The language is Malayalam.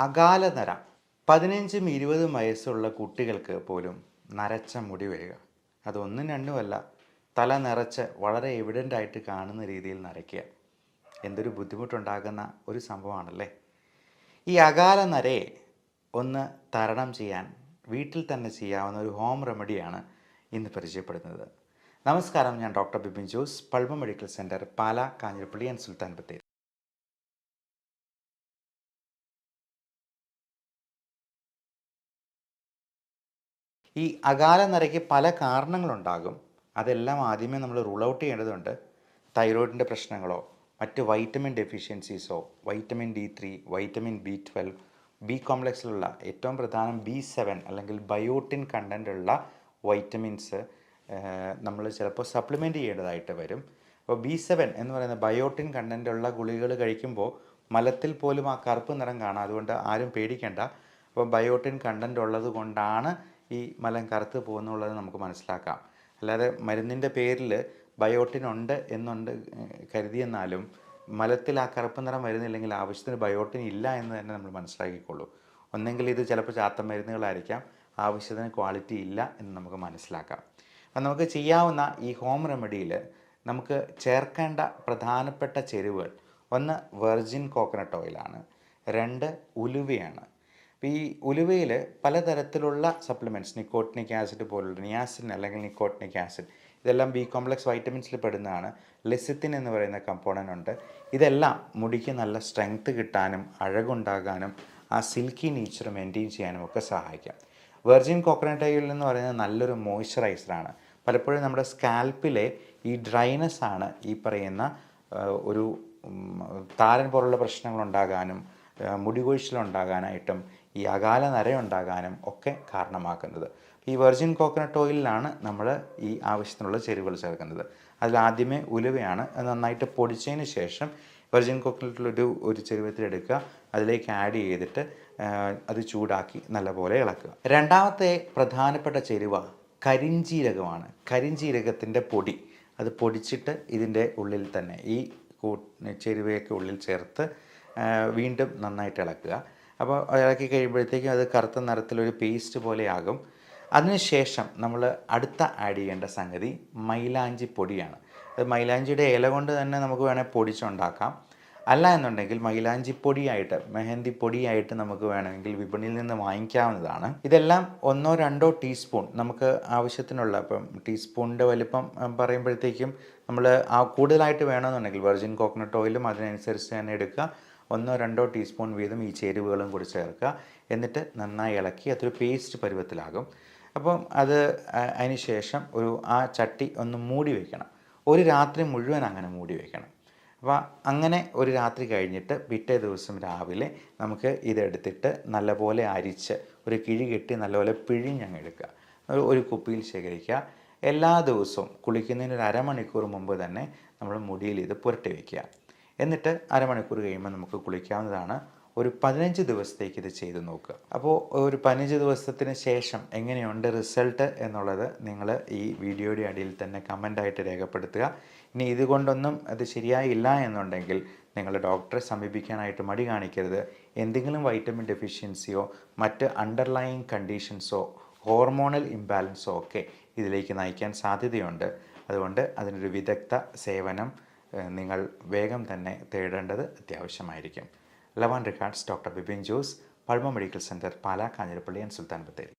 അകാല നര 15ഉം 20ഉം വയസ്സുള്ള കുട്ടികൾക്ക് പോലും നരച്ച മുടി വരിക. അതൊന്നും രണ്ടുമല്ല, തല നിറച്ച് വളരെ എവിഡൻ്റ് ആയിട്ട് കാണുന്ന രീതിയിൽ നരയ്ക്കുക. എന്തൊരു ബുദ്ധിമുട്ടുണ്ടാകുന്ന ഒരു സംഭവമാണല്ലേ. ഈ അകാല നരയെ ഒന്ന് തരണം ചെയ്യാൻ വീട്ടിൽ തന്നെ ചെയ്യാവുന്ന ഒരു ഹോം റെമഡിയാണ് ഇന്ന് പരിചയപ്പെടുന്നത്. നമസ്കാരം, ഞാൻ doctor Bipin Jose, Pulma medical centre, Pala, Kanjirappally and Sulthan Bathery. ഈ അകാല നരയ്ക്ക് പല കാരണങ്ങളുണ്ടാകും. അതെല്ലാം ആദ്യമേ നമ്മൾ റൂൾ ഔട്ട് ചെയ്യേണ്ടതുണ്ട്. തൈറോയിഡിൻ്റെ പ്രശ്നങ്ങളോ മറ്റ് വൈറ്റമിൻ ഡെഫിഷ്യൻസീസോ, vitamin D3, vitamin B12, B കോംപ്ലക്സിലുള്ള ഏറ്റവും പ്രധാനം B7 അല്ലെങ്കിൽ ബയോട്ടിൻ കണ്ടൻ്റുള്ള വൈറ്റമിൻസ് നമ്മൾ ചിലപ്പോൾ സപ്ലിമെൻ്റ് ചെയ്യേണ്ടതായിട്ട് വരും. അപ്പോൾ B7 എന്ന് പറയുന്ന ബയോട്ടിൻ കണ്ടൻ്റുള്ള ഗുളികകൾ കഴിക്കുമ്പോൾ മലത്തിൽ പോലും ആ കറുപ്പ് നിറം കാണാം. അതുകൊണ്ട് ആരും പേടിക്കേണ്ട. അപ്പോൾ ബയോട്ടിൻ കണ്ടൻ്റ് ഉള്ളത് കൊണ്ടാണ് ഈ മലം കറുത്ത് പോകുന്നുള്ളത് നമുക്ക് മനസ്സിലാക്കാം. അല്ലാതെ മരുന്നിൻ്റെ പേരിൽ ബയോട്ടിൻ ഉണ്ട് എന്നുണ്ട് കരുതിയെന്നാലും മലത്തിൽ ആ കറുപ്പ് നിറം വരുന്നില്ലെങ്കിൽ ആവശ്യത്തിന് ബയോട്ടിൻ ഇല്ല എന്ന് തന്നെ നമ്മൾ മനസ്സിലാക്കിക്കൊള്ളൂ. ഒന്നെങ്കിൽ ഇത് ചിലപ്പോൾ ചാത്ത മരുന്നുകളായിരിക്കാം, ആവശ്യത്തിന് ക്വാളിറ്റി ഇല്ല എന്ന് നമുക്ക് മനസ്സിലാക്കാം. അപ്പം നമുക്ക് ചെയ്യാവുന്ന ഈ ഹോം റെമഡിയിൽ നമുക്ക് ചേർക്കേണ്ട പ്രധാനപ്പെട്ട ചേരുവകൾ: ഒന്ന് വെർജിൻ കോക്കനട്ട് ഓയിലാണ്, 2 ഉലുവയാണ്. അപ്പോൾ ഈ ഉലുവയിൽ പലതരത്തിലുള്ള സപ്ലിമെൻറ്റ്സ്, നിക്കോട്ടിനിക് ആസിഡ് പോലുള്ള നിയാസിൻ അല്ലെങ്കിൽ നിക്കോട്ടിനിക് ആസിഡ്, ഇതെല്ലാം ബി കോംപ്ലക്സ് വൈറ്റമിൻസിൽ പെടുന്നതാണ്. ലെസിത്തിൻ എന്ന് പറയുന്ന കമ്പോണൻ്റ് ഉണ്ട്. ഇതെല്ലാം മുടിക്ക് നല്ല സ്ട്രെങ്ത് കിട്ടാനും അഴകുണ്ടാകാനും ആ സിൽക്കി നേച്ചർ മെയിൻറ്റെയിൻ ചെയ്യാനും ഒക്കെ സഹായിക്കാം. വെർജിൻ കോക്കനട്ട് ഓയിൽ എന്ന് പറയുന്നത് നല്ലൊരു മോയ്സ്ചറൈസറാണ്. പലപ്പോഴും നമ്മുടെ സ്കാൽപ്പിലെ ഈ ഡ്രൈനെസ് ആണ് ഈ പറയുന്ന ഒരു താരൻ പോലുള്ള പ്രശ്നങ്ങൾ ഉണ്ടാകാനും മുടി കൊഴിച്ചിലുണ്ടാകാനായിട്ടും ഈ അകാല നരയുണ്ടാകാനും ഒക്കെ കാരണമാക്കുന്നത്. ഈ വെർജിൻ കോക്കനട്ട് ഓയിലിലാണ് നമ്മൾ ഈ ആവശ്യത്തിനുള്ള ചേരുവകൾ ചേർക്കുന്നത്. അതിലാദ്യമേ ഉലുവയാണ്. അത് നന്നായിട്ട് പൊടിച്ചതിന് ശേഷം വെർജിൻ കോക്കനട്ടിലൊരു ചെരുവത്തിലെടുക്കുക, അതിലേക്ക് ആഡ് ചെയ്തിട്ട് അത് ചൂടാക്കി നല്ലപോലെ ഇളക്കുക. രണ്ടാമത്തെ പ്രധാനപ്പെട്ട ചേരുവ കരിഞ്ജീരകമാണ്. കരിഞ്ജീരകത്തിൻ്റെ പൊടി, അത് പൊടിച്ചിട്ട് ഇതിൻ്റെ ഉള്ളിൽ തന്നെ ഈ ചേരുവയൊക്കെ ഉള്ളിൽ ചേർത്ത് വീണ്ടും നന്നായിട്ട് ഇളക്കുക. അപ്പോൾ ഇളക്കി കഴിയുമ്പോഴത്തേക്കും അത് കറുത്ത നിറത്തിലൊരു പേസ്റ്റ് പോലെയാകും. അതിനുശേഷം നമ്മൾ അടുത്ത ആഡ് ചെയ്യേണ്ട സംഗതി മൈലാഞ്ചി പൊടിയാണ്. അത് മൈലാഞ്ചിയുടെ ഇല കൊണ്ട് തന്നെ നമുക്ക് വേണേൽ പൊടിച്ചുണ്ടാക്കാം. അല്ല എന്നുണ്ടെങ്കിൽ മൈലാഞ്ചി പൊടിയായിട്ട്, മെഹന്തി പൊടിയായിട്ട് നമുക്ക് വേണമെങ്കിൽ വിപണിയിൽ നിന്ന് വാങ്ങിക്കാവുന്നതാണ്. ഇതെല്ലാം 1-2 ടീസ്പൂൺ നമുക്ക് ആവശ്യത്തിനുള്ള, ഇപ്പം ടീസ്പൂണിൻ്റെ വലിപ്പം പറയുമ്പോഴത്തേക്കും നമ്മൾ കൂടുതലായിട്ട് വേണമെന്നുണ്ടെങ്കിൽ വെർജിൻ കോക്കനട്ട് ഓയിലും അതിനനുസരിച്ച് തന്നെ എടുക്കുക. 1-2 ടീസ്പൂൺ വീതം ഈ ചേരുവകളും കൂടി ചേർക്കുക. എന്നിട്ട് നന്നായി ഇളക്കി അതൊരു പേസ്റ്റ് പരുവത്തിലാകും. അപ്പം അതിന് ശേഷം ആ ചട്ടി ഒന്ന് മൂടി വയ്ക്കണം. ഒരു രാത്രി മുഴുവൻ അങ്ങനെ മൂടി വയ്ക്കണം. അപ്പോൾ അങ്ങനെ ഒരു രാത്രി കഴിഞ്ഞിട്ട് പിറ്റേ ദിവസം രാവിലെ നമുക്ക് ഇതെടുത്തിട്ട് നല്ലപോലെ അരിച്ച് ഒരു കിഴി കെട്ടി നല്ലപോലെ പിഴിഞ്ഞങ്ങ് എടുക്കുക. ഒരു കുപ്പിയിൽ ശേഖരിക്കുക. എല്ലാ ദിവസവും കുളിക്കുന്നതിന് ഒരു അരമണിക്കൂർ മുമ്പ് തന്നെ നമ്മൾ മുടിയിൽ ഇത് പുരട്ടി വയ്ക്കുക. എന്നിട്ട് അരമണിക്കൂർ കഴിയുമ്പോൾ നമുക്ക് കുളിക്കാവുന്നതാണ്. ഒരു 15 ദിവസത്തേക്ക് ഇത് ചെയ്ത് നോക്കുക. അപ്പോൾ ഒരു 15 ദിവസത്തിന് ശേഷം എങ്ങനെയുണ്ട് റിസൾട്ട് എന്നുള്ളത് നിങ്ങൾ ഈ വീഡിയോയുടെ അടിയിൽ തന്നെ കമൻ്റായിട്ട് രേഖപ്പെടുത്തുക. ഇനി ഇതുകൊണ്ടൊന്നും അത് ശരിയായില്ല എന്നുണ്ടെങ്കിൽ നിങ്ങൾ ഡോക്ടറെ സമീപിക്കാനായിട്ട് മടി കാണിക്കരുത്. എന്തെങ്കിലും വൈറ്റമിൻ ഡെഫിഷ്യൻസിയോ മറ്റ് അണ്ടർലൈയിങ് കണ്ടീഷൻസോ ഹോർമോണൽ ഇംബാലൻസോ ഒക്കെ ഇതിലേക്ക് നയിക്കാൻ സാധ്യതയുണ്ട്. അതുകൊണ്ട് അതിനൊരു വിദഗ്ധ സേവനം നിങ്ങൾ വേഗം തന്നെ തേടേണ്ടത് അത്യാവശ്യമായിരിക്കും. Love and regards, doctor Bipin Jose, Pulma medical centre, Pala, Kanjirappally and Sulthan Bathery.